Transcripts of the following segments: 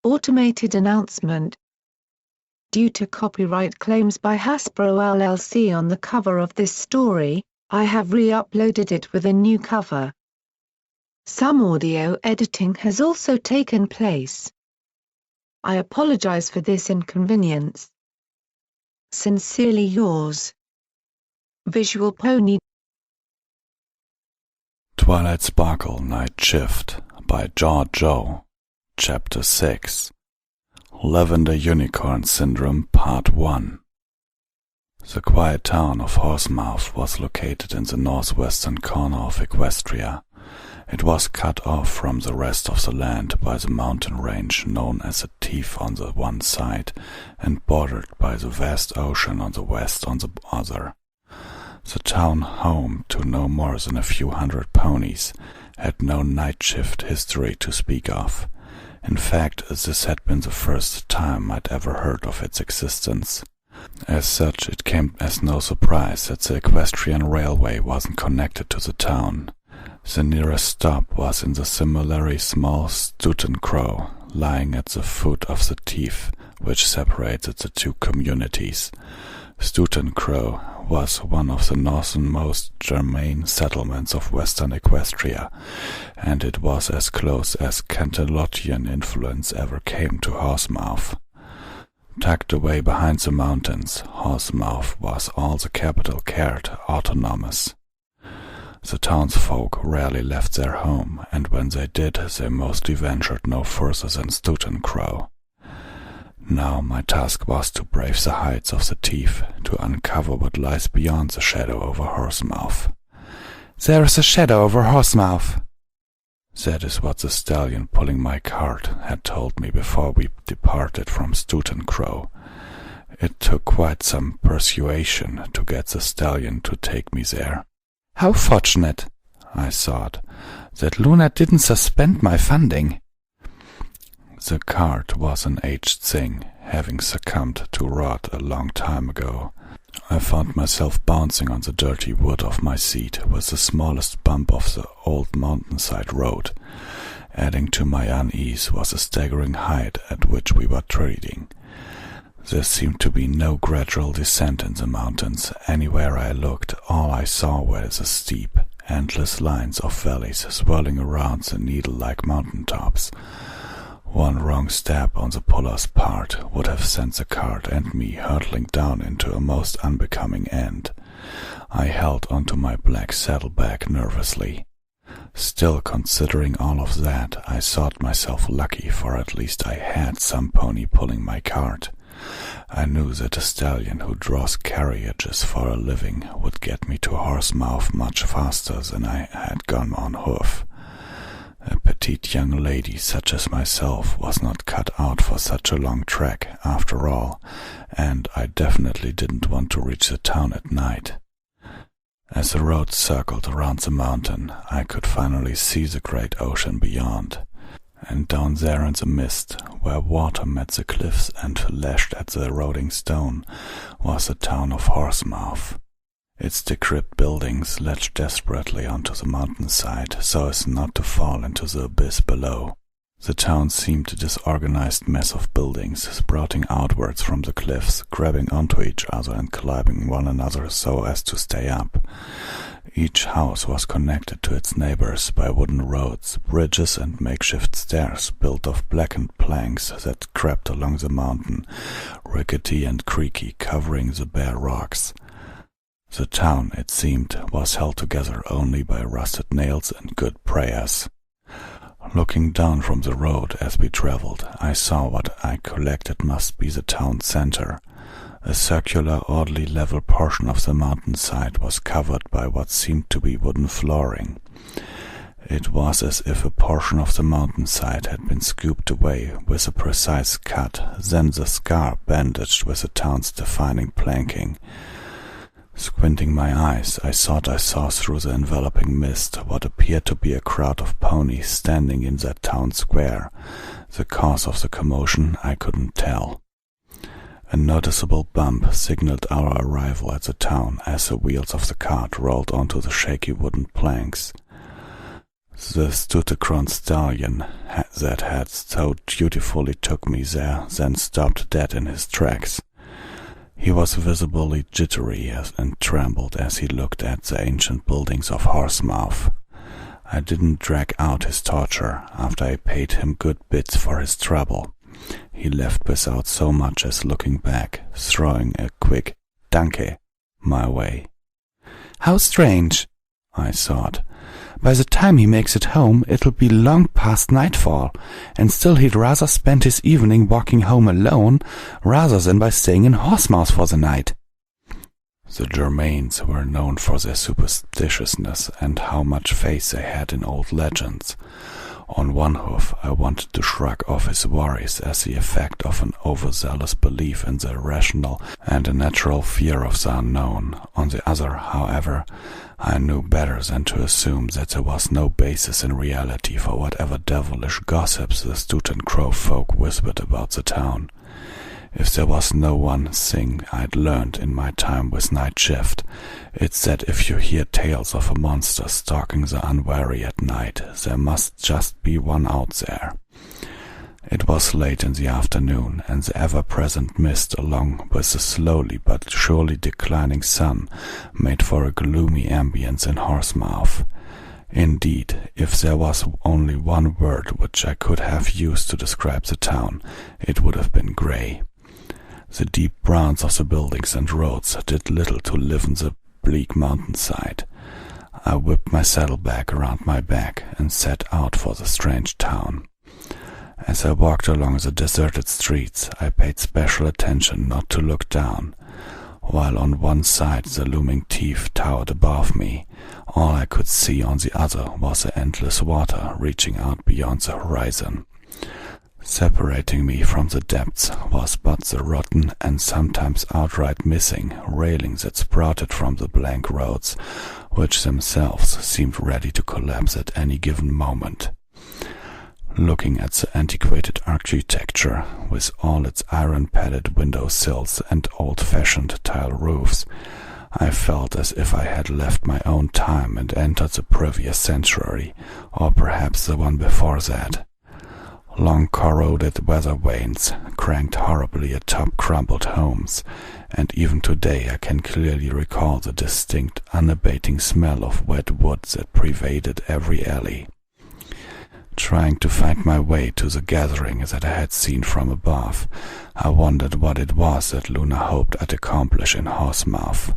automated announcement. Due to copyright claims by Hasbro LLC on the cover of this story, I have re-uploaded it with a new cover. Some audio editing has also taken place. I apologize for this inconvenience. Sincerely yours, Visual Pony. Twilight Sparkle Night Shift by George O. Chapter 6 Lavender Unicorn Syndrome Part 1. The quiet town of Horsemouth was located in the northwestern corner of Equestria. It was cut off from the rest of the land by the mountain range known as the Teeth on the one side and bordered by the vast ocean on the west on the other. The town, home to no more than a few hundred ponies, had no night shift history to speak of. In fact, this had been the first time I'd ever heard of its existence. As such, it came as no surprise that the equestrian railway wasn't connected to the town. The nearest stop was in the similarly small Stoughton Crow, lying at the foot of the Teeth, which separated the two communities. Stoughton Crow was one of the northernmost German settlements of western Equestria, and it was as close as Canterlottian influence ever came to Horsemouth. Tucked away behind the mountains, Horsemouth was all the capital cared autonomous. The townsfolk rarely left their home, and when they did, they mostly ventured no further than Stoughton Crow. Now my task was to brave the heights of the Teeth, to uncover what lies beyond the shadow over Horsemouth. "There is a shadow over Horsemouth." That is what the stallion pulling my cart had told me before we departed from Stoughton Crow. It took quite some persuasion to get the stallion to take me there. "How fortunate," I thought, "that Luna didn't suspend my funding." The cart was an aged thing, having succumbed to rot a long time ago. I found myself bouncing on the dirty wood of my seat with the smallest bump of the old mountainside road. Adding to my unease was the staggering height at which we were treading. There seemed to be no gradual descent in the mountains. Anywhere I looked, all I saw were the steep, endless lines of valleys swirling around the needle-like mountain tops. One wrong step on the puller's part would have sent the cart and me hurtling down into a most unbecoming end. I held onto my black saddlebag nervously. Still considering all of that, I thought myself lucky, for at least I had some pony pulling my cart. I knew that a stallion who draws carriages for a living would get me to Horsemouth much faster than I had gone on hoof. A petite young lady such as myself was not cut out for such a long trek, after all, and I definitely didn't want to reach the town at night. As the road circled around the mountain, I could finally see the great ocean beyond, and down there in the mist, where water met the cliffs and lashed at the eroding stone, was the town of Horsemouth. Its decrepit buildings latched desperately onto the mountainside so as not to fall into the abyss below. The town seemed a disorganized mess of buildings sprouting outwards from the cliffs, grabbing onto each other and climbing one another so as to stay up. Each house was connected to its neighbors by wooden roads, bridges and makeshift stairs built of blackened planks that crept along the mountain, rickety and creaky, covering the bare rocks. The town, it seemed, was held together only by rusted nails and good prayers. Looking down from the road as we traveled, I saw what I collected must be the town center. A circular, oddly level portion of the mountainside was covered by what seemed to be wooden flooring. It was as if a portion of the mountainside had been scooped away with a precise cut, then the scar bandaged with the town's defining planking. Squinting my eyes, I thought I saw through the enveloping mist what appeared to be a crowd of ponies standing in that town square. The cause of the commotion I couldn't tell. A noticeable bump signaled our arrival at the town as the wheels of the cart rolled onto the shaky wooden planks. The Stutacron stallion that had so dutifully took me there then stopped dead in his tracks. He was visibly jittery and trembled as he looked at the ancient buildings of Horsemouth. I didn't drag out his torture after I paid him good bits for his trouble. He left without so much as looking back, throwing a quick "Danke" my way. How strange, I thought. By the time he makes it home, it'll be long past nightfall, and still he'd rather spend his evening walking home alone rather than by staying in Horsemouth for the night. The Germains were known for their superstitiousness and how much faith they had in old legends. On one hoof, I wanted to shrug off his worries as the effect of an overzealous belief in the irrational and a natural fear of the unknown. On the other, however, I knew better than to assume that there was no basis in reality for whatever devilish gossips the Stoughton Crow folk whispered about the town. If there was no one thing I'd learned in my time with Night Shift, it's that if you hear tales of a monster stalking the unwary at night, there must just be one out there. It was late in the afternoon, and the ever-present mist along with the slowly but surely declining sun made for a gloomy ambience in Horsemouth. Indeed, if there was only one word which I could have used to describe the town, it would have been grey. The deep browns of the buildings and roads did little to liven the bleak mountainside. I whipped my saddlebag around my back and set out for the strange town. As I walked along the deserted streets, I paid special attention not to look down. While on one side the looming Teeth towered above me, all I could see on the other was the endless water reaching out beyond the horizon. Separating me from the depths was but the rotten and sometimes outright missing railings that sprouted from the blank roads, which themselves seemed ready to collapse at any given moment. Looking at the antiquated architecture, with all its iron-padded window sills and old-fashioned tile roofs, I felt as if I had left my own time and entered the previous century, or perhaps the one before that. Long corroded weather vanes cranked horribly atop crumbled homes, and even today I can clearly recall the distinct, unabating smell of wet wood that pervaded every alley. Trying to find my way to the gathering that I had seen from above, I wondered what it was that Luna hoped I'd accomplish in Horsemouth.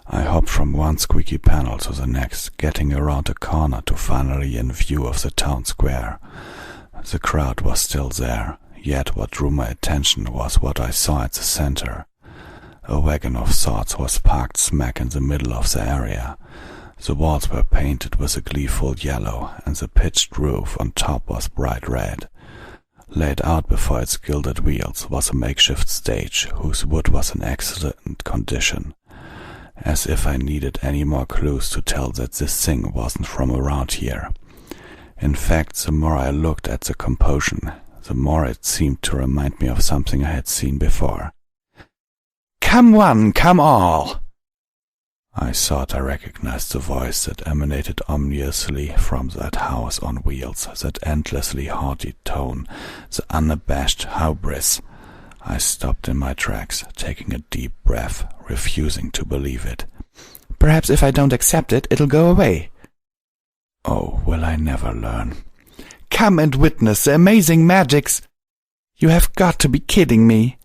I hopped from one squeaky panel to the next, getting around a corner to finally in view of the town square. The crowd was still there, yet what drew my attention was what I saw at the center. A wagon of sorts was parked smack in the middle of the area. The walls were painted with a gleeful yellow, and the pitched roof on top was bright red. Laid out before its gilded wheels was a makeshift stage, whose wood was in excellent condition. As if I needed any more clues to tell that this thing wasn't from around here. In fact, the more I looked at the composition, the more it seemed to remind me of something I had seen before. "Come one, come all!" I thought I recognized the voice that emanated ominously from that house on wheels, that endlessly haughty tone, the unabashed hubris. I stopped in my tracks, taking a deep breath, refusing to believe it. "Perhaps if I don't accept it, it'll go away." Oh, will I never learn? "Come and witness the amazing magics—" "You have got to be kidding me!"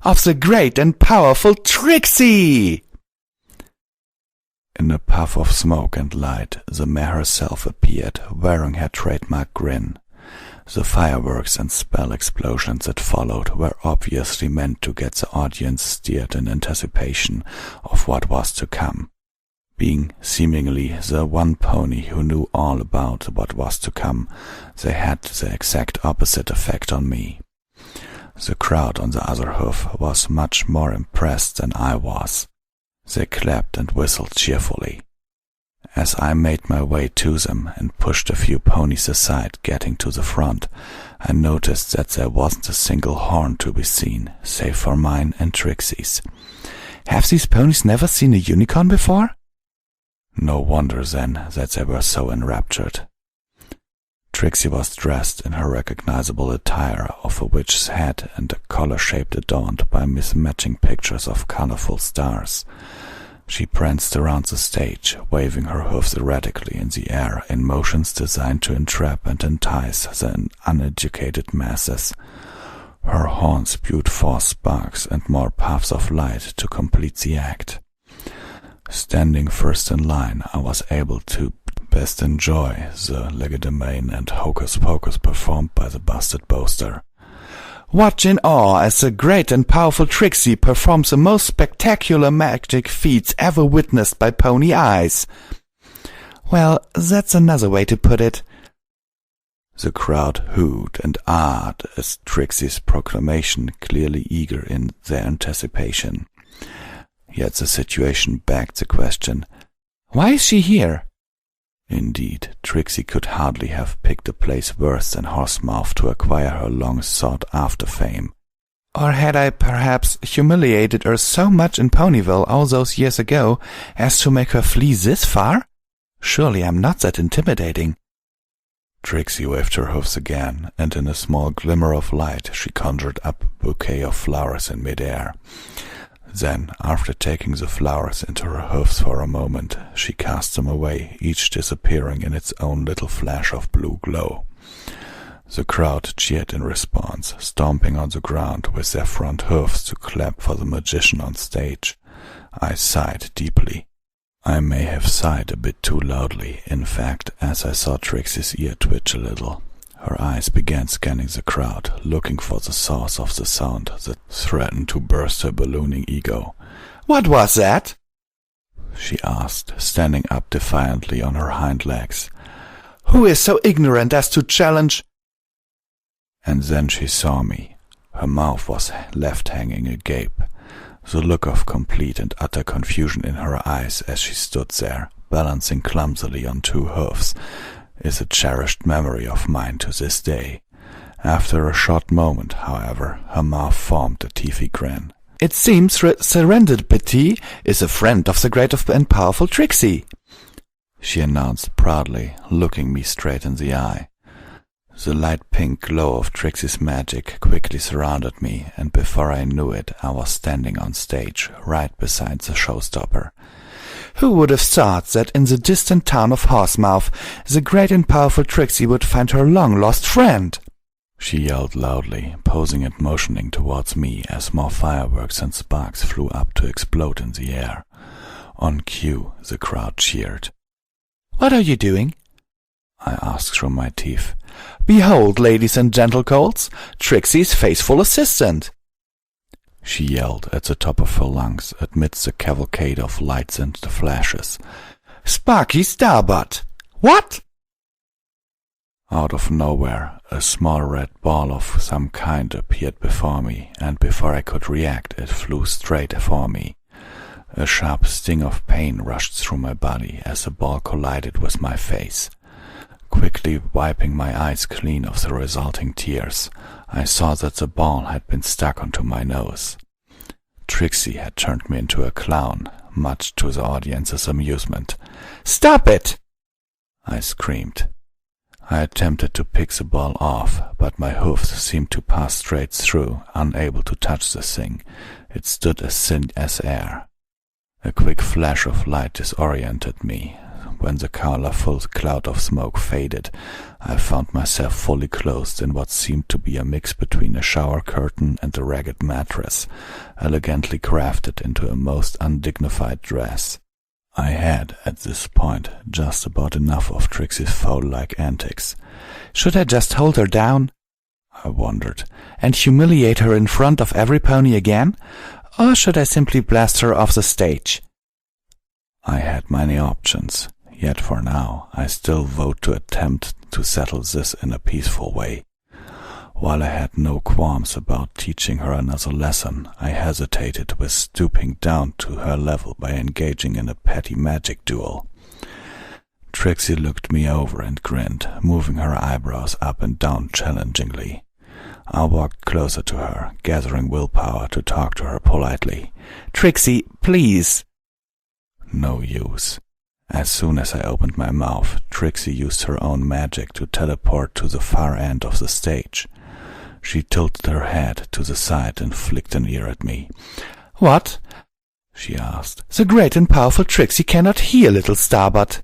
"Of the great and powerful Trixie!" In a puff of smoke and light, the mare herself appeared, wearing her trademark grin. The fireworks and spell explosions that followed were obviously meant to get the audience steered in anticipation of what was to come. Being seemingly the one pony who knew all about what was to come, they had the exact opposite effect on me. The crowd on the other hoof was much more impressed than I was. They clapped and whistled cheerfully. As I made my way to them and pushed a few ponies aside, getting to the front, I noticed that there wasn't a single horn to be seen, save for mine and Trixie's. "Have these ponies never seen a unicorn before?" No wonder, then, that they were so enraptured. Trixie was dressed in her recognizable attire of a witch's hat and a collar-shaped adorned by mismatching pictures of colorful stars. She pranced around the stage, waving her hoofs erratically in the air in motions designed to entrap and entice the uneducated masses. Her horn spewed forth sparks and more puffs of light to complete the act. Standing first in line, I was able to best enjoy the legerdemain and hocus-pocus performed by the busted boaster. Watch in awe as the great and powerful Trixie performs the most spectacular magic feats ever witnessed by pony eyes. Well, that's another way to put it. The crowd hooed and ahed as Trixie's proclamation, clearly eager in their anticipation. Yet the situation begged the question, why is she here? Indeed, Trixie could hardly have picked a place worse than Horsemouth to acquire her long-sought-after fame. Or had I perhaps humiliated her so much in Ponyville all those years ago as to make her flee this far? Surely I'm not that intimidating. Trixie waved her hoofs again, and in a small glimmer of light she conjured up a bouquet of flowers in mid-air. Then, after taking the flowers into her hoofs for a moment, she cast them away, each disappearing in its own little flash of blue glow. The crowd cheered in response, stomping on the ground with their front hoofs to clap for the magician on stage. I sighed deeply. I may have sighed a bit too loudly, in fact, as I saw Trixie's ear twitch a little. Her eyes began scanning the crowd, looking for the source of the sound that threatened to burst her ballooning ego. "What was that?" she asked, standing up defiantly on her hind legs. "Who is so ignorant as to challenge—" And then she saw me. Her mouth was left hanging agape, the look of complete and utter confusion in her eyes as she stood there, balancing clumsily on two hoofs, is a cherished memory of mine to this day. After a short moment, however, her mouth formed a teethy grin. "It seems Serendipity is a friend of the great and powerful Trixie," she announced proudly, looking me straight in the eye. The light pink glow of Trixie's magic quickly surrounded me, and before I knew it, I was standing on stage, right beside the showstopper. "Who would have thought that in the distant town of Horsemouth, the great and powerful Trixie would find her long-lost friend?" she yelled loudly, posing and motioning towards me as more fireworks and sparks flew up to explode in the air. On cue, the crowd cheered. "What are you doing?" I asked through my teeth. "Behold, ladies and gentlecolts, Trixie's faithful assistant!" she yelled at the top of her lungs amidst the cavalcade of lights and the flashes. "Sparky Starbutt! What?" Out of nowhere, a small red ball of some kind appeared before me, and before I could react, it flew straight for me. A sharp sting of pain rushed through my body as the ball collided with my face. Quickly wiping my eyes clean of the resulting tears, I saw that the ball had been stuck onto my nose. Trixie had turned me into a clown, much to the audience's amusement. "Stop it!" I screamed. I attempted to pick the ball off, but my hoofs seemed to pass straight through, unable to touch the thing. It stood as thin as air. A quick flash of light disoriented me. When the colorful cloud of smoke faded, I found myself fully clothed in what seemed to be a mix between a shower curtain and a ragged mattress, elegantly crafted into a most undignified dress. I had, at this point, just about enough of Trixie's fowl-like antics. "Should I just hold her down?" I wondered. "And humiliate her in front of every pony again? Or should I simply blast her off the stage?" I had many options. Yet for now, I still vote to attempt to settle this in a peaceful way. While I had no qualms about teaching her another lesson, I hesitated with stooping down to her level by engaging in a petty magic duel. Trixie looked me over and grinned, moving her eyebrows up and down challengingly. I walked closer to her, gathering willpower to talk to her politely. "Trixie, please." No use. As soon as I opened my mouth, Trixie used her own magic to teleport to the far end of the stage. She tilted her head to the side and flicked an ear at me. "What?" she asked. "The great and powerful Trixie cannot hear, little Starbuck."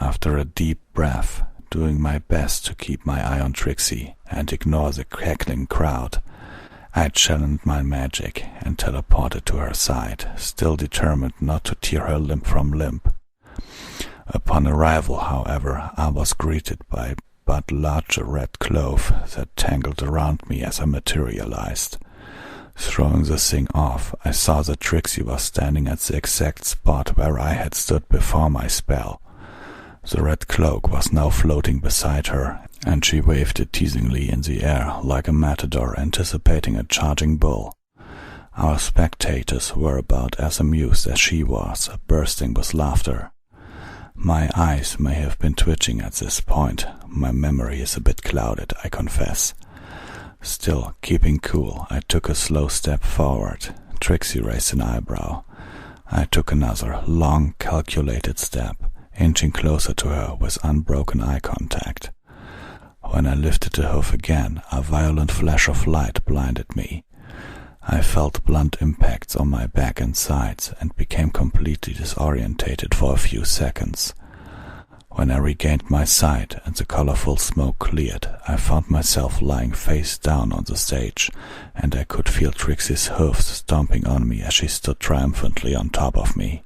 After a deep breath, doing my best to keep my eye on Trixie and ignore the cackling crowd, I channeled my magic and teleported to her side, still determined not to tear her limb from limb. Upon arrival, however, I was greeted by a but larger red cloth that tangled around me as I materialized. Throwing the thing off, I saw that Trixie was standing at the exact spot where I had stood before my spell. The red cloak was now floating beside her, and she waved it teasingly in the air like a matador anticipating a charging bull. Our spectators were about as amused as she was, bursting with laughter. My eyes may have been twitching at this point. My memory is a bit clouded, I confess. Still, keeping cool, I took a slow step forward. Trixie raised an eyebrow. I took another, long, calculated step, inching closer to her with unbroken eye contact. When I lifted the hoof again, a violent flash of light blinded me. I felt blunt impacts on my back and sides and became completely disorientated for a few seconds. When I regained my sight and the colorful smoke cleared, I found myself lying face down on the stage, and I could feel Trixie's hoofs stomping on me as she stood triumphantly on top of me.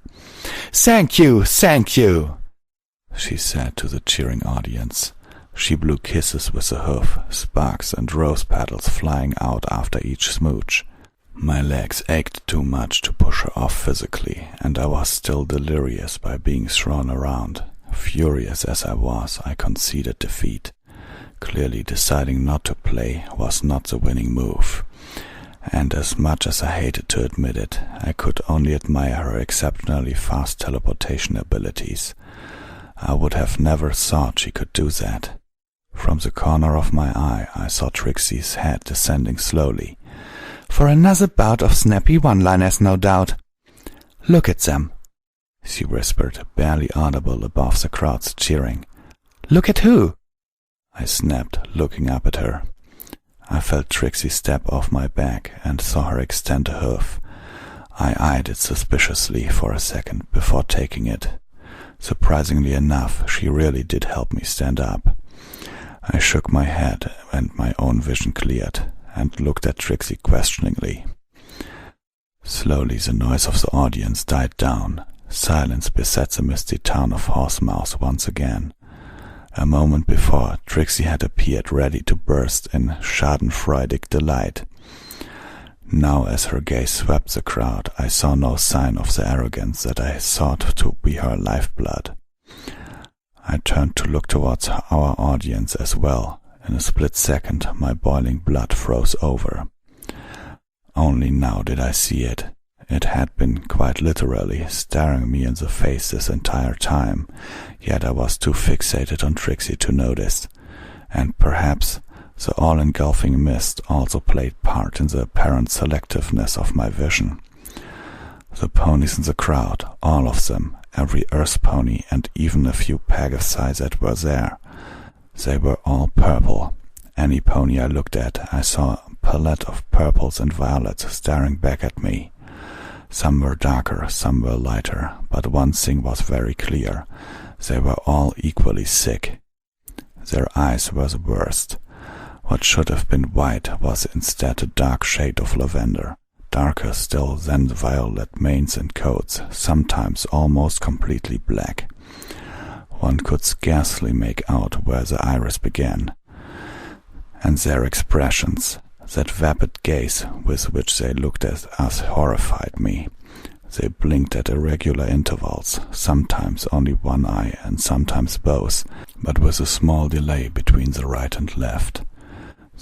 Thank you, she said to the cheering audience. She blew kisses with the hoof, sparks and rose petals flying out after each smooch. My legs ached too much to push her off physically, and I was still delirious by being thrown around. Furious as I was, I conceded defeat. Clearly deciding not to play was not the winning move. And as much as I hated to admit it, I could only admire her exceptionally fast teleportation abilities. I would have never thought she could do that. From the corner of my eye, I saw Trixie's head descending slowly. For another bout of snappy one-liners, no doubt. Look at them, she whispered, barely audible above the crowd's cheering. Look at who? I snapped, looking up at her. I felt Trixie step off my back and saw her extend a hoof. I eyed it suspiciously for a second before taking it. Surprisingly enough, she really did help me stand up. I shook my head and my own vision cleared, and looked at Trixie questioningly. Slowly the noise of the audience died down. Silence beset the misty town of Horsemouth once again. A moment before, Trixie had appeared ready to burst in schadenfreudig delight. Now, as her gaze swept the crowd, I saw no sign of the arrogance that I thought to be her lifeblood. I turned to look towards our audience as well. In a split second, my boiling blood froze over. Only now did I see it. It had been quite literally staring me in the face this entire time, yet I was too fixated on Trixie to notice. And perhaps the all-engulfing mist also played part in the apparent selectiveness of my vision. The ponies in the crowd, all of them, every earth pony and even a few Pegasi that were there, they were all purple. Any pony I looked at, I saw a palette of purples and violets staring back at me. Some were darker, some were lighter, but one thing was very clear. They were all equally sick. Their eyes were the worst. What should have been white was instead a dark shade of lavender, darker still than the violet manes and coats, sometimes almost completely black. One could scarcely make out where the iris began. And their expressions, that vapid gaze with which they looked at us, horrified me. They blinked at irregular intervals, sometimes only one eye and sometimes both, but with a small delay between the right and left.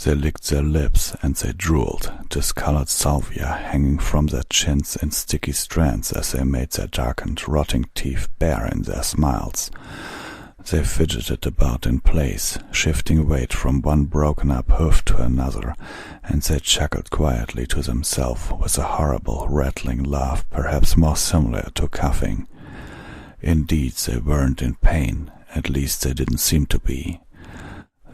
They licked their lips and they drooled, discolored salvia hanging from their chins in sticky strands as they made their darkened, rotting teeth bare in their smiles. They fidgeted about in place, shifting weight from one broken-up hoof to another, and they chuckled quietly to themselves with a horrible, rattling laugh, perhaps more similar to coughing. Indeed, they weren't in pain, at least they didn't seem to be.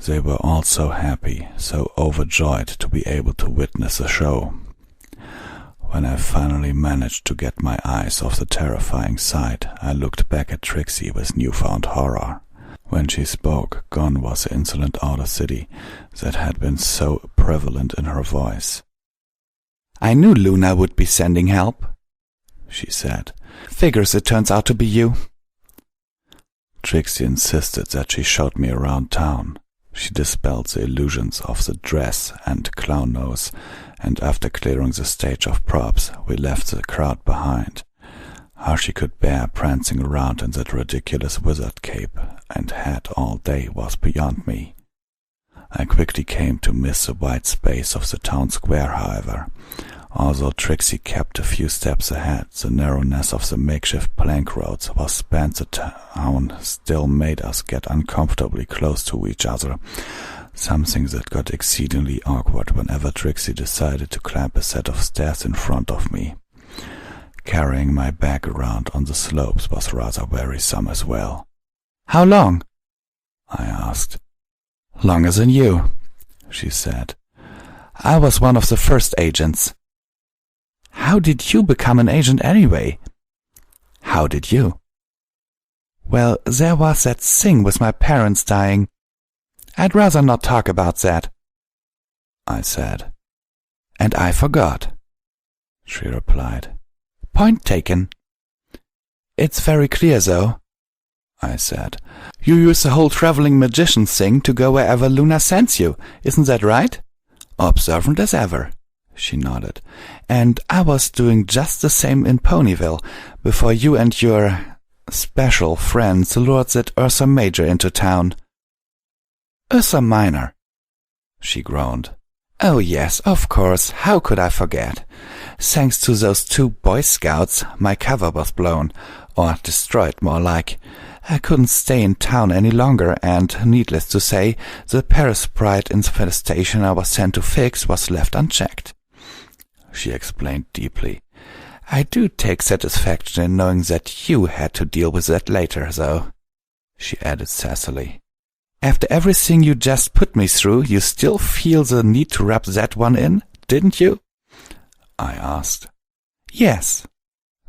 They were all so happy, so overjoyed to be able to witness the show. When I finally managed to get my eyes off the terrifying sight, I looked back at Trixie with newfound horror. When she spoke, gone was the insolent audacity that had been so prevalent in her voice. "I knew Luna would be sending help," she said. "Figures it turns out to be you." Trixie insisted that she showed me around town. She dispelled the illusions of the dress and clown nose, and after clearing the stage of props, we left the crowd behind. How she could bear prancing around in that ridiculous wizard cape and hat all day was beyond me. I quickly came to miss the wide space of the town square, however. Although Trixie kept a few steps ahead, the narrowness of the makeshift plank roads was spanned the town still made us get uncomfortably close to each other, something that got exceedingly awkward whenever Trixie decided to climb a set of stairs in front of me. Carrying my bag around on the slopes was rather wearisome as well. "How long?" I asked. "Longer than you," she said. "I was one of the first agents." "How did you become an agent anyway?" "How did you?" "Well, there was that thing with my parents dying. I'd rather not talk about that," I said. "And I forgot," she replied. "Point taken." "It's very clear, though," I said. "You use the whole traveling magician thing to go wherever Luna sends you, isn't that right?" "Observant as ever," she nodded. "And I was doing just the same in Ponyville, before you and your special friends lured that Ursa Major into town." "Ursa Minor," she groaned. "Oh yes, of course, how could I forget? Thanks to those 2 Boy Scouts, my cover was blown, or destroyed more like. I couldn't stay in town any longer, and, needless to say, the parasite infestation I was sent to fix was left unchecked," she explained deeply. "I do take satisfaction in knowing that you had to deal with that later, though," she added sassily. "After everything you just put me through, you still feel the need to rub that one in, didn't you?" I asked. "Yes,"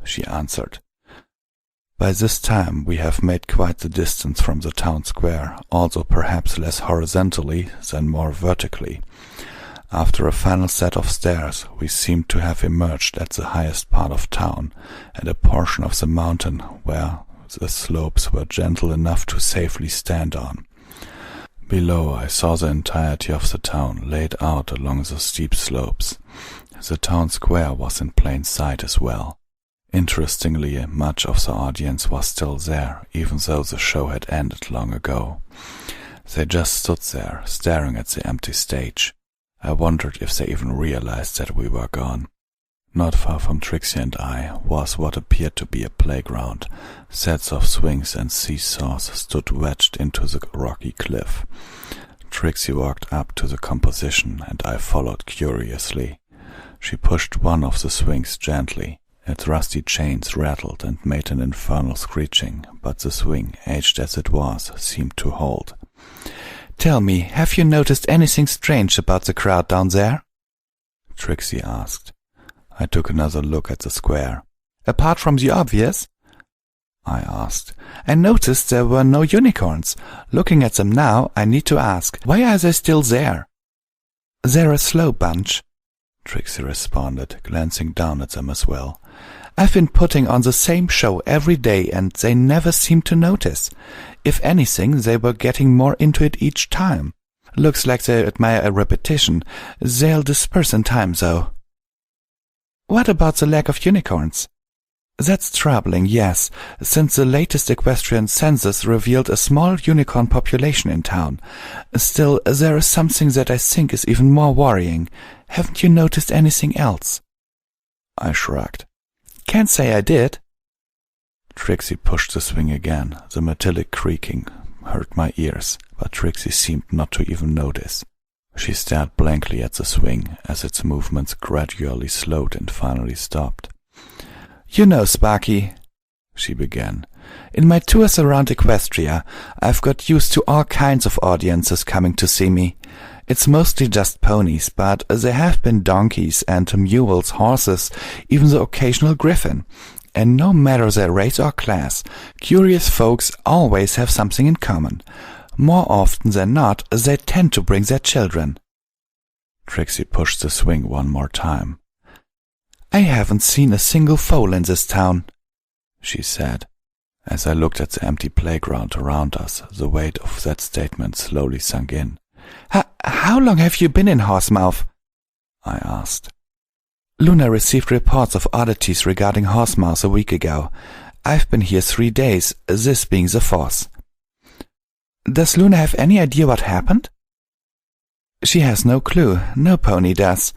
she answered. By this time we have made quite the distance from the town square, although perhaps less horizontally than more vertically. After a final set of stairs, we seemed to have emerged at the highest part of town, at a portion of the mountain where the slopes were gentle enough to safely stand on. Below I saw the entirety of the town laid out along the steep slopes. The town square was in plain sight as well. Interestingly, much of the audience was still there, even though the show had ended long ago. They just stood there, staring at the empty stage. I wondered if they even realized that we were gone. Not far from Trixie and I was what appeared to be a playground. Sets of swings and seesaws stood wedged into the rocky cliff. Trixie walked up to the composition, and I followed curiously. She pushed one of the swings gently. Its rusty chains rattled and made an infernal screeching, but the swing, aged as it was, seemed to hold. "Tell me, have you noticed anything strange about the crowd down there?" Trixie asked. I took another look at the square. "Apart from the obvious?" I asked. "I noticed there were no unicorns. Looking at them now, I need to ask, why are they still there?" "They're a slow bunch," Trixie responded, glancing down at them as well. "I've been putting on the same show every day, and they never seem to notice. If anything, they were getting more into it each time. Looks like they admire a repetition. They'll disperse in time, though." "What about the lack of unicorns?" "That's troubling, yes, since the latest equestrian census revealed a small unicorn population in town. Still, there is something that I think is even more worrying. Haven't you noticed anything else?" I shrugged. "Can't say I did." Trixie pushed the swing again. The metallic creaking hurt my ears, but Trixie seemed not to even notice. She stared blankly at the swing as its movements gradually slowed and finally stopped. "You know, Sparky," she began, In my tours around Equestria, I've got used to all kinds of audiences coming to see me. It's mostly just ponies, but there have been donkeys and mules, horses, even the occasional griffin. And no matter their race or class, curious folks always have something in common. More often than not, they tend to bring their children. Trixie pushed the swing one more time. I haven't seen a single foal in this town, she said. As I looked at the empty playground around us, the weight of that statement slowly sunk in. How long have you been in Horsemouth? I asked. Luna received reports of oddities regarding Horsemouth a week ago. I've been here 3 days, this being the 4th. Does Luna have any idea what happened? She has no clue. No pony does.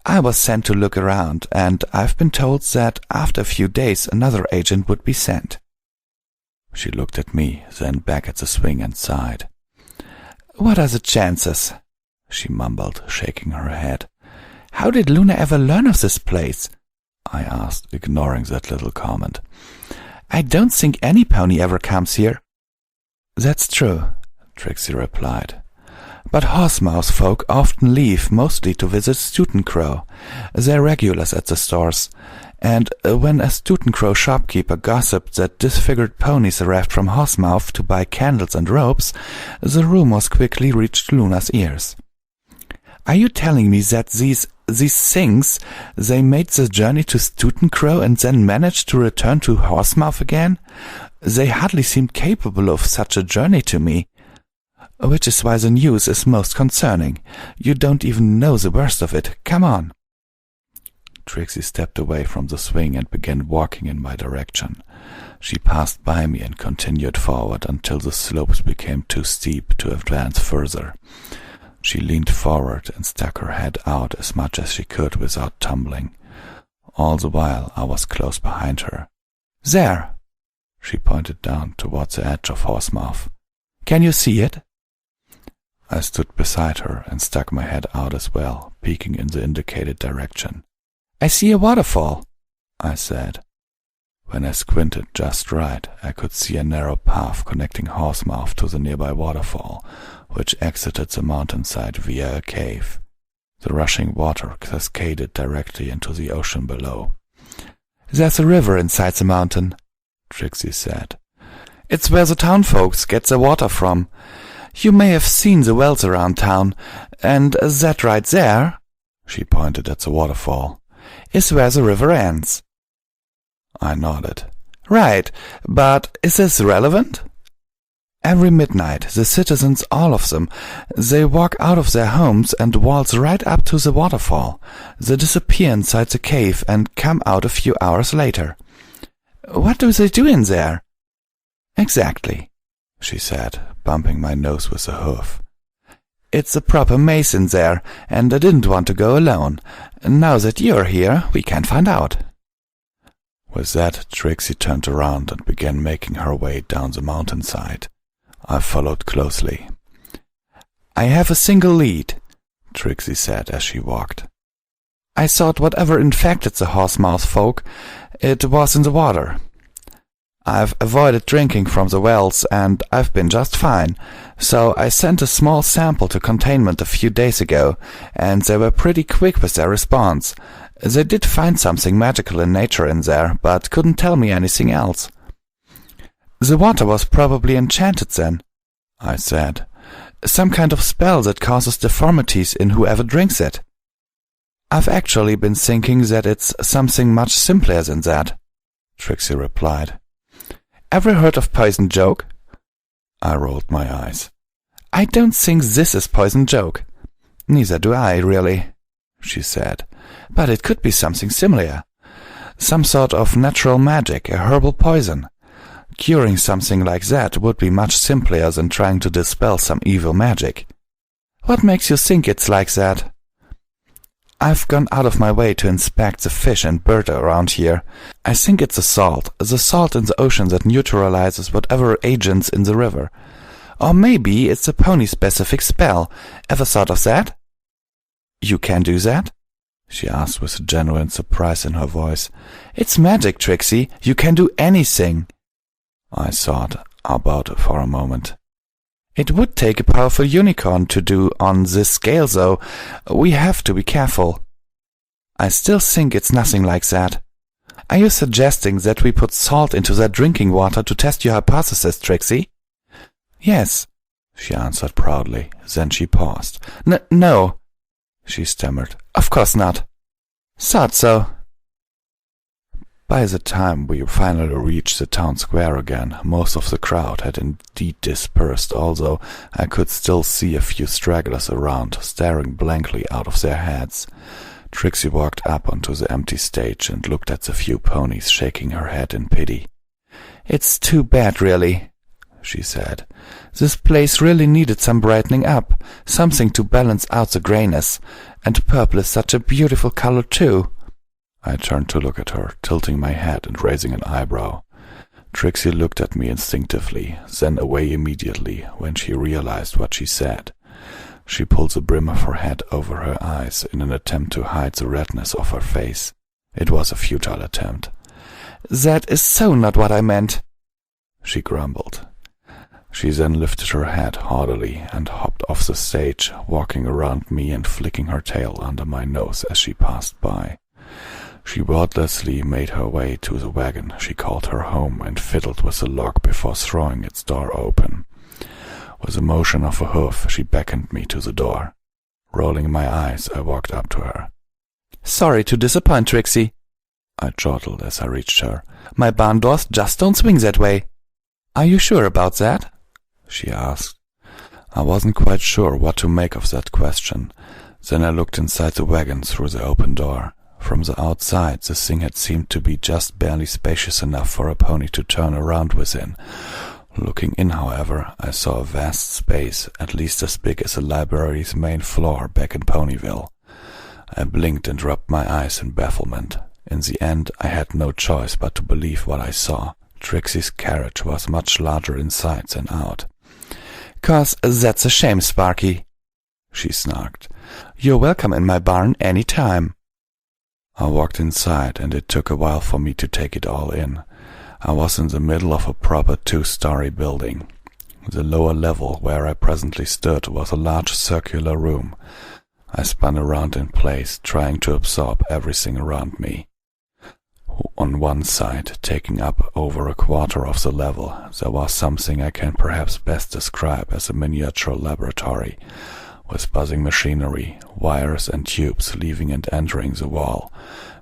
I was sent to look around, and I've been told that after a few days another agent would be sent. She looked at me, then back at the swing and sighed. What are the chances? She mumbled, shaking her head. How did Luna ever learn of this place? I asked, ignoring that little comment. I don't think any pony ever comes here. That's true, Trixie replied. But Horsemouth folk often leave, mostly to visit Stoughton Crow. They're regulars at the stores. And when a Stoughton Crow shopkeeper gossiped that disfigured ponies arrived from Horsemouth to buy candles and ropes, the rumors quickly reached Luna's ears. Are you telling me that these things, they made the journey to Stoughton Crow and then managed to return to Horsemouth again? They hardly seemed capable of such a journey to me. Which is why the news is most concerning. You don't even know the worst of it. Come on. Trixie stepped away from the swing and began walking in my direction. She passed by me and continued forward until the slopes became too steep to advance further. She leaned forward and stuck her head out as much as she could without tumbling. All the while I was close behind her. There! She pointed down towards the edge of Horsemouth. Can you see it? I stood beside her and stuck my head out as well, peeking in the indicated direction. I see a waterfall, I said. When I squinted just right, I could see a narrow path connecting Horsemouth to the nearby waterfall, which exited the mountainside via a cave. The rushing water cascaded directly into the ocean below. There's a river inside the mountain, Trixie said. It's where the town folks get their water from. You may have seen the wells around town, and that right there, she pointed at the waterfall, is where the river ends. I nodded. Right, but is this relevant? Every midnight, the citizens, all of them, they walk out of their homes and waltz right up to the waterfall. They disappear inside the cave and come out a few hours later. What do they do in there? Exactly, she said, bumping my nose with a hoof. It's a proper maze in there, and I didn't want to go alone. Now that you're here, we can find out. With that, Trixie turned around and began making her way down the mountainside. I followed closely. I have a single lead, Trixie said as she walked. I thought whatever infected the Horsemouth folk, it was in the water. I've avoided drinking from the wells, and I've been just fine, so I sent a small sample to containment a few days ago, and they were pretty quick with their response. They did find something magical in nature in there, but couldn't tell me anything else. The water was probably enchanted then, I said. Some kind of spell that causes deformities in whoever drinks it. I've actually been thinking that it's something much simpler than that, Trixie replied. Ever heard of Poison Joke? I rolled my eyes. I don't think this is Poison Joke. Neither do I, really, she said. But it could be something similar. Some sort of natural magic, a herbal poison. Curing something like that would be much simpler than trying to dispel some evil magic. What makes you think it's like that? I've gone out of my way to inspect the fish and bird around here. I think it's the salt in the ocean that neutralizes whatever agents in the river. Or maybe it's a pony-specific spell. Ever thought of that? You can do that? She asked with a genuine surprise in her voice. It's magic, Trixie. You can do anything. I thought about it for a moment. It would take a powerful unicorn to do on this scale, though. We have to be careful. I still think it's nothing like that. Are you suggesting that we put salt into their drinking water to test your hypothesis, Trixie? Yes, she answered proudly. Then she paused. No, she stammered. Of course not. Thought so. By the time we finally reached the town square again, most of the crowd had indeed dispersed, although I could still see a few stragglers around, staring blankly out of their heads. Trixie walked up onto the empty stage and looked at the few ponies, shaking her head in pity. It's too bad, really, she said. This place really needed some brightening up, something to balance out the grayness, and purple is such a beautiful color, too. I turned to look at her, tilting my head and raising an eyebrow. Trixie looked at me instinctively, then away immediately when she realized what she said. She pulled the brim of her hat over her eyes in an attempt to hide the redness of her face. It was a futile attempt. That is so not what I meant, she grumbled. She then lifted her head haughtily and hopped off the stage, walking around me and flicking her tail under my nose as she passed by. She wordlessly made her way to the wagon she called her home and fiddled with the lock before throwing its door open. With a motion of a hoof, she beckoned me to the door. Rolling my eyes, I walked up to her. Sorry to disappoint, Trixie, I chortled as I reached her. My barn doors just don't swing that way. Are you sure about that? She asked. I wasn't quite sure what to make of that question. Then I looked inside the wagon through the open door. From the outside, the thing had seemed to be just barely spacious enough for a pony to turn around within. Looking in, however, I saw a vast space, at least as big as the library's main floor back in Ponyville. I blinked and rubbed my eyes in bafflement. In the end, I had no choice but to believe what I saw. Trixie's carriage was much larger inside than out. "'Cause that's a shame, Sparky," she snarked. "You're welcome in my barn any time." I walked inside, and it took a while for me to take it all in. I was in the middle of a proper 2-story building. The lower level where I presently stood was a large circular room. I spun around in place, trying to absorb everything around me. On one side, taking up over a quarter of the level, there was something I can perhaps best describe as a miniature laboratory, with buzzing machinery, wires and tubes leaving and entering the wall,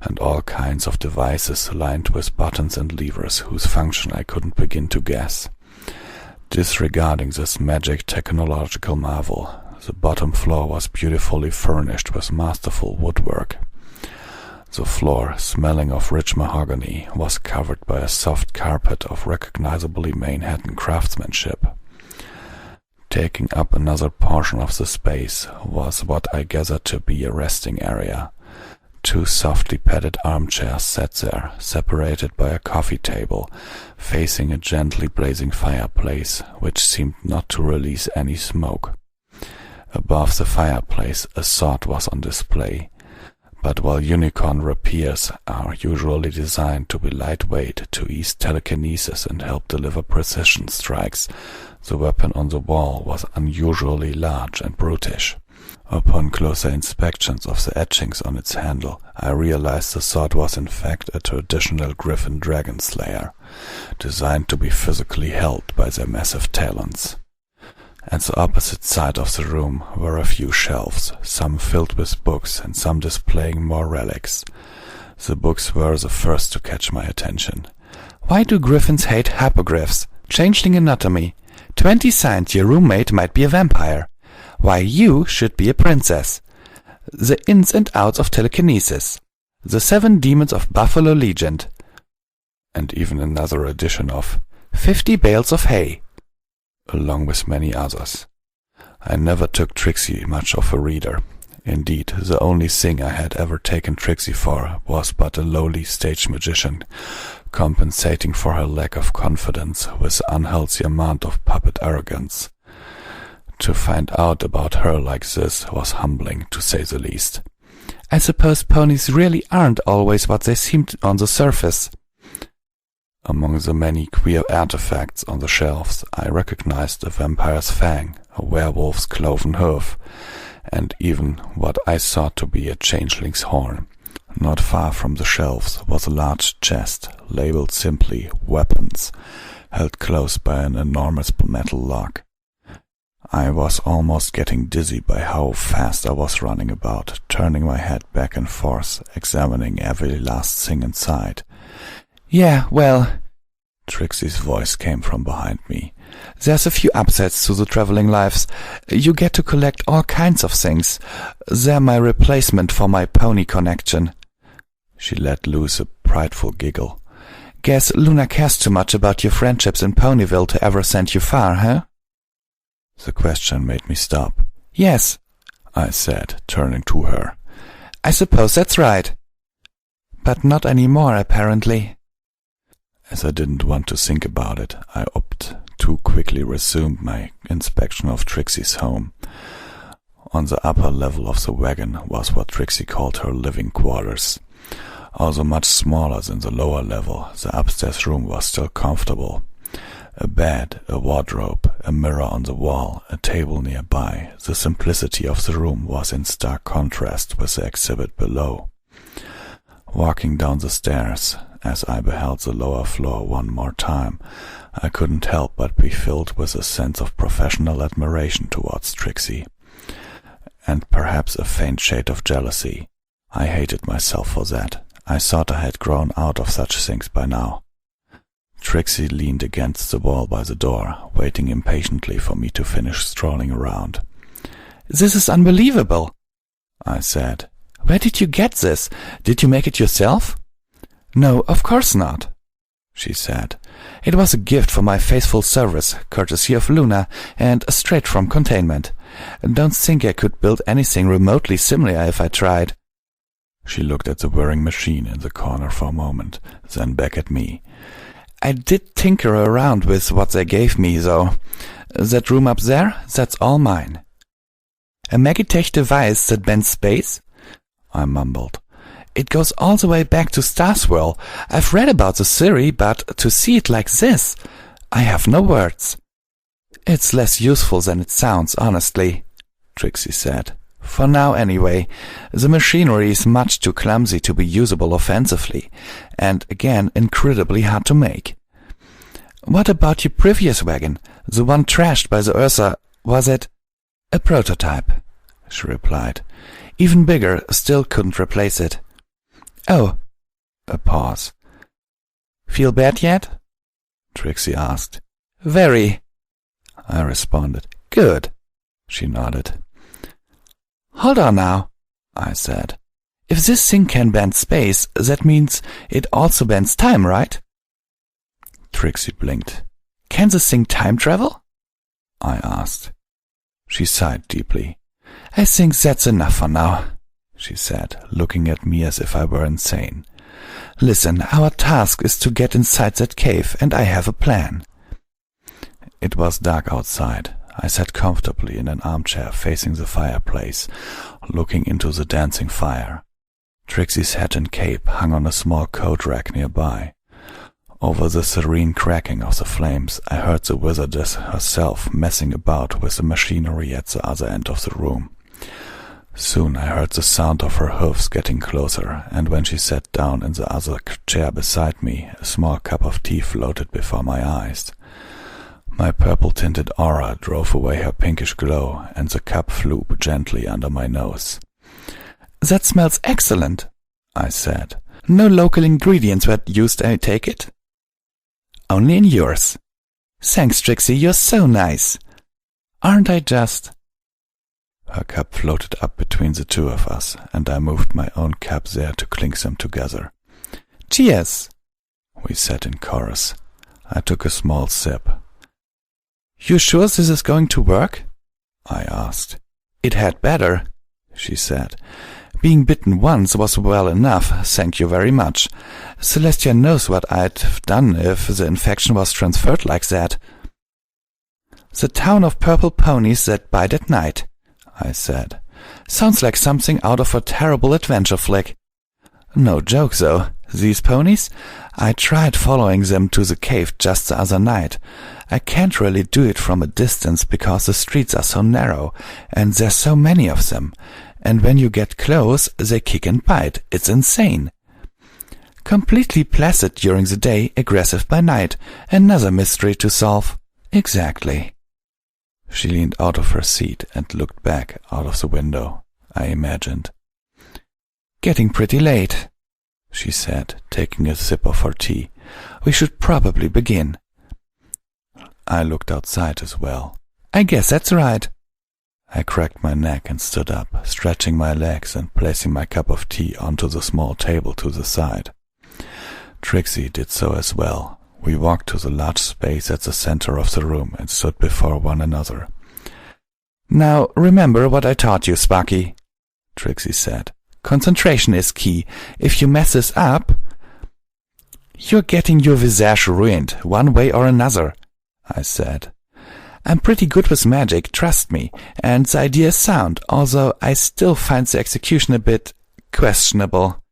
and all kinds of devices lined with buttons and levers whose function I couldn't begin to guess. Disregarding this magic technological marvel, the bottom floor was beautifully furnished with masterful woodwork. The floor, smelling of rich mahogany, was covered by a soft carpet of recognizably Manhattan craftsmanship. Taking up another portion of the space was what I gathered to be a resting area. 2 softly padded armchairs sat there, separated by a coffee table, facing a gently blazing fireplace, which seemed not to release any smoke. Above the fireplace, a sword was on display. But while unicorn rapiers are usually designed to be lightweight to ease telekinesis and help deliver precision strikes, the weapon on the wall was unusually large and brutish. Upon closer inspections of the etchings on its handle, I realized the sword was in fact a traditional griffin dragon slayer, designed to be physically held by their massive talons. At the opposite side of the room were a few shelves, some filled with books and some displaying more relics. The books were the first to catch my attention. "Why do griffins hate hippogriffs? Changeling anatomy. 20 signs your roommate might be a vampire. Why you should be a princess. The ins and outs of telekinesis. The 7 demons of Buffalo Legend." And even another edition of 50 bales of hay, along with many others. I never took Trixie much of a reader. Indeed, the only thing I had ever taken Trixie for was but a lowly stage magician, compensating for her lack of confidence with an unhealthy amount of puppet arrogance. To find out about her like this was humbling, to say the least. "I suppose ponies really aren't always what they seem on the surface." Among the many queer artifacts on the shelves, I recognized a vampire's fang, a werewolf's cloven hoof, and even what I thought to be a changeling's horn. Not far from the shelves was a large chest, labeled simply "Weapons," held close by an enormous metal lock. I was almost getting dizzy by how fast I was running about, turning my head back and forth, examining every last thing inside. "Yeah, well," Trixie's voice came from behind me. "there's a few upsides to the traveling lives. You get to collect all kinds of things. They're my replacement for my pony connection." She let loose a prideful giggle. "Guess Luna cares too much about your friendships in Ponyville to ever send you far, huh?" The question made me stop. "Yes," I said, turning to her. "I suppose that's right. But not anymore, apparently." As I didn't want to think about it, I too quickly resumed my inspection of Trixie's home. On the upper level of the wagon was what Trixie called her living quarters. Although much smaller than the lower level, the upstairs room was still comfortable. A bed, a wardrobe, a mirror on the wall, a table nearby. The simplicity of the room was in stark contrast with the exhibit below. Walking down the stairs, as I beheld the lower floor one more time, I couldn't help but be filled with a sense of professional admiration towards Trixie, and perhaps a faint shade of jealousy. I hated myself for that. I thought I had grown out of such things by now. Trixie leaned against the wall by the door, waiting impatiently for me to finish strolling around. "This is unbelievable," I said. "Where did you get this? Did you make it yourself?" "No, of course not," she said. "It was a gift for my faithful service, courtesy of Luna, and straight from containment. Don't think I could build anything remotely similar if I tried." She looked at the whirring machine in the corner for a moment, then back at me. "I did tinker around with what they gave me, though. That room up there, that's all mine." "A Magitech device that bends space?" I mumbled. "It goes all the way back to Star Swirl. I've read about the theory, but to see it like this, I have no words." "It's less useful than it sounds, honestly," Trixie said. "For now, anyway. The machinery is much too clumsy to be usable offensively, and again, incredibly hard to make." "What about your previous wagon? The one trashed by the Ursa, was it?" "A prototype," she replied. "Even bigger, still couldn't replace it." "Oh." A pause. "Feel bad yet?" Trixie asked. "Very," I responded. "Good." She nodded. "Hold on now," I said. "If this thing can bend space, that means it also bends time, right?" Trixie blinked. "Can this thing time travel?" I asked. She sighed deeply. "I think that's enough for now," she said, looking at me as if I were insane. "Listen, our task is to get inside that cave, and I have a plan." It was dark outside. I sat comfortably in an armchair facing the fireplace, looking into the dancing fire. Trixie's hat and cape hung on a small coat rack nearby. Over the serene cracking of the flames, I heard the wizardess herself messing about with the machinery at the other end of the room. Soon I heard the sound of her hoofs getting closer, and when she sat down in the other chair beside me, a small cup of tea floated before my eyes. My purple-tinted aura drove away her pinkish glow, and the cup flew gently under my nose. "That smells excellent," I said. "No local ingredients were used, I take it?" "Only in yours." "Thanks, Trixie, you're so nice." "Aren't I just?" Her cup floated up between the two of us, and I moved my own cup there to clink them together. "Cheers," we said in chorus. I took a small sip. "You sure this is going to work?" I asked. "It had better," she said. "Being bitten once was well enough, thank you very much. Celestia knows what I'd have done if the infection was transferred like that." "The town of purple ponies that bite at night," I said. "Sounds like something out of a terrible adventure flick." "No joke, though," These ponies? I tried following them to the cave just the other night. I can't really do it from a distance because the streets are so narrow and there's so many of them. And when you get close, they kick and bite. It's insane. Completely placid during the day, aggressive by night. Another mystery to solve. Exactly. She leaned out of her seat and looked back out of the window, I imagined. Getting pretty late, she said, taking a sip of her tea. We should probably begin. I looked outside as well. I guess that's right. I cracked my neck and stood up, stretching my legs and placing my cup of tea onto the small table to the side. Trixie did so as well. We walked to the large space at the center of the room and stood before one another. Now, remember what I taught you, Sparky, Trixie said. Concentration is key. If you mess this up, you're getting your visage ruined, one way or another, I said. I'm pretty good with magic, trust me, and the idea is sound, although I still find the execution a bit questionable.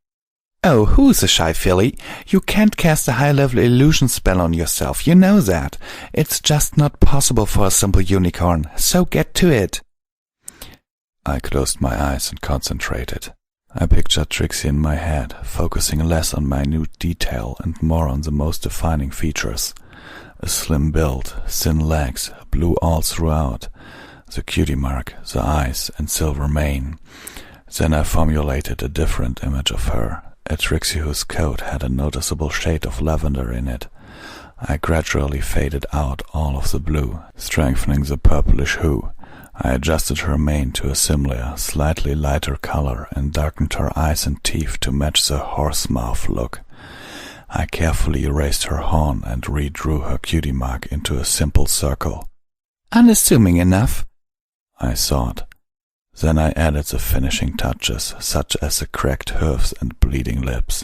Oh, who's a shy filly? You can't cast a high-level illusion spell on yourself, you know that. It's just not possible for a simple unicorn, so get to it. I closed my eyes and concentrated. I pictured Trixie in my head, focusing less on minute detail and more on the most defining features. A slim build, thin legs, blue all throughout, the cutie mark, the eyes, and silver mane. Then I formulated a different image of her, a Trixie whose coat had a noticeable shade of lavender in it. I gradually faded out all of the blue, strengthening the purplish hue. I adjusted her mane to a similar, slightly lighter color and darkened her eyes and teeth to match the horse mouth look. I carefully erased her horn and redrew her cutie mark into a simple circle. Unassuming enough, I thought. Then I added the finishing touches, such as the cracked hooves and bleeding lips.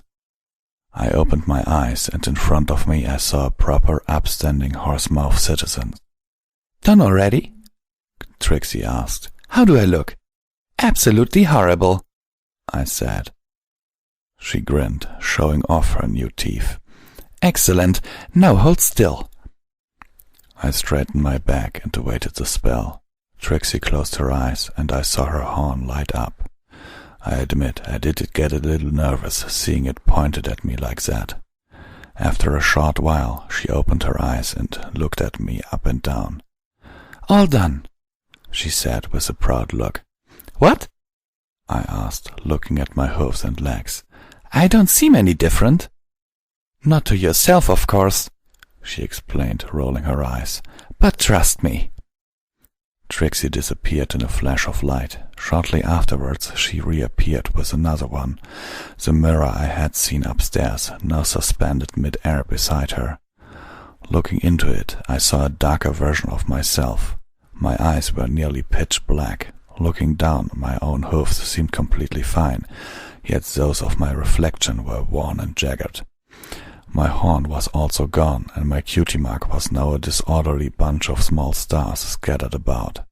I opened my eyes, and in front of me I saw a proper, upstanding horse-mouth citizen. Done already? Trixie asked. How do I look? Absolutely horrible, I said. She grinned, showing off her new teeth. Excellent. Now hold still. I straightened my back and awaited the spell. Trixie closed her eyes, and I saw her horn light up. I admit I did get a little nervous seeing it pointed at me like that. After a short while, she opened her eyes and looked at me up and down. All done, she said with a proud look. What? I asked, looking at my hooves and legs. I don't seem any different. Not to yourself, of course, she explained, rolling her eyes. But trust me. Trixie disappeared in a flash of light. Shortly afterwards, she reappeared with another one, the mirror I had seen upstairs, now suspended mid-air beside her. Looking into it, I saw a darker version of myself. My eyes were nearly pitch black. Looking down, my own hooves seemed completely fine, yet those of my reflection were worn and jagged. My horn was also gone, and my cutie mark was now a disorderly bunch of small stars scattered about.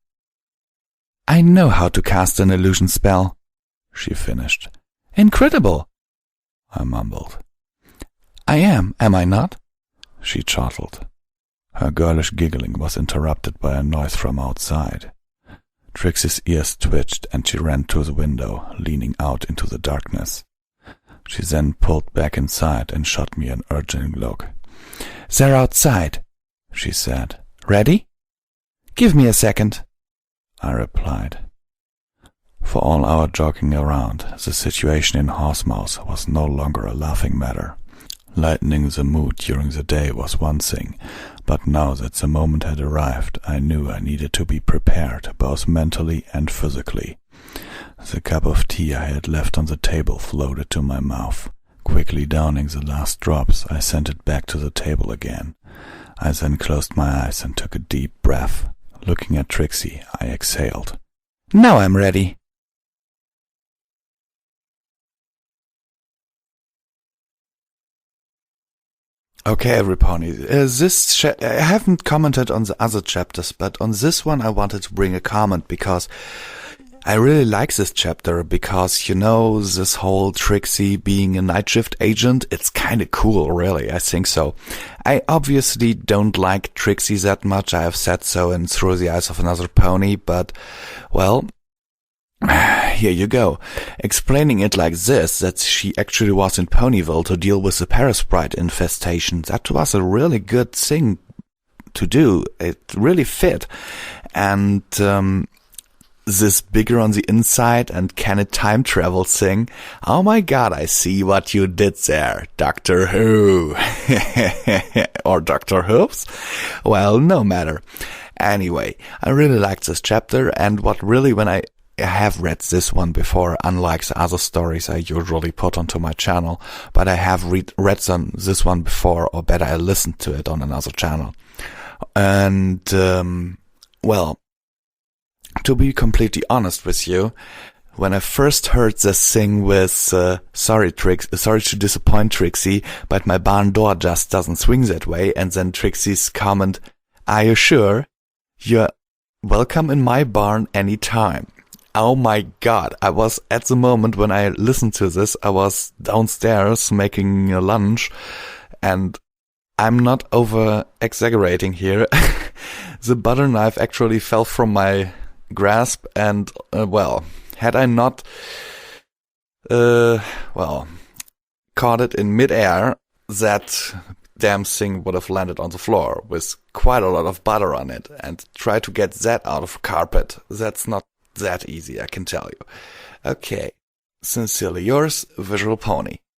I know how to cast an illusion spell, she finished. Incredible, I mumbled. I am I not? She chortled. Her girlish giggling was interrupted by a noise from outside. Trixie's ears twitched and she ran to the window, leaning out into the darkness. She then pulled back inside and shot me an urgent look. They're outside, she said. Ready? Give me a second, I replied. For all our joking around, the situation in Horsemouth was no longer a laughing matter. Lightening the mood during the day was one thing, but now that the moment had arrived, I knew I needed to be prepared, both mentally and physically. The cup of tea I had left on the table floated to my mouth. Quickly downing the last drops, I sent it back to the table again. I then closed my eyes and took a deep breath. Looking at Trixie, I exhaled. Now I'm ready. Okay, everybody, I haven't commented on the other chapters, but on this one I wanted to bring a comment because I really like this chapter because, you know, this whole Trixie being a night shift agent, it's kind of cool, really. I think so. I obviously don't like Trixie that much. I have said so in Through the Eyes of Another Pony, but, well, here you go. Explaining it like this, that she actually was in Ponyville to deal with the parasprite infestation, that was a really good thing to do. It really fit. And, this bigger on the inside and can it time travel thing. Oh my god, I see what you did there, Doctor Who. Or Doctor Hoops? Well, no matter. Anyway, I really liked this chapter, and what really, when I have read this one before, unlike the other stories I usually put onto my channel, but I have read this one before, or better, I listened to it on another channel. And, well, to be completely honest with you, when I first heard this thing with, sorry to disappoint Trixie, but my barn door just doesn't swing that way, and then Trixie's comment, are you sure? You're welcome in my barn anytime. Oh my god, I was, at the moment when I listened to this, I was downstairs making lunch, and I'm not over-exaggerating here. The butter knife actually fell from my grasp, and well, had I not caught it in midair, that damn thing would have landed on the floor with quite a lot of butter on it, and try to get that out of carpet, that's not that easy, I can tell you. Okay, sincerely yours, Visual Pony.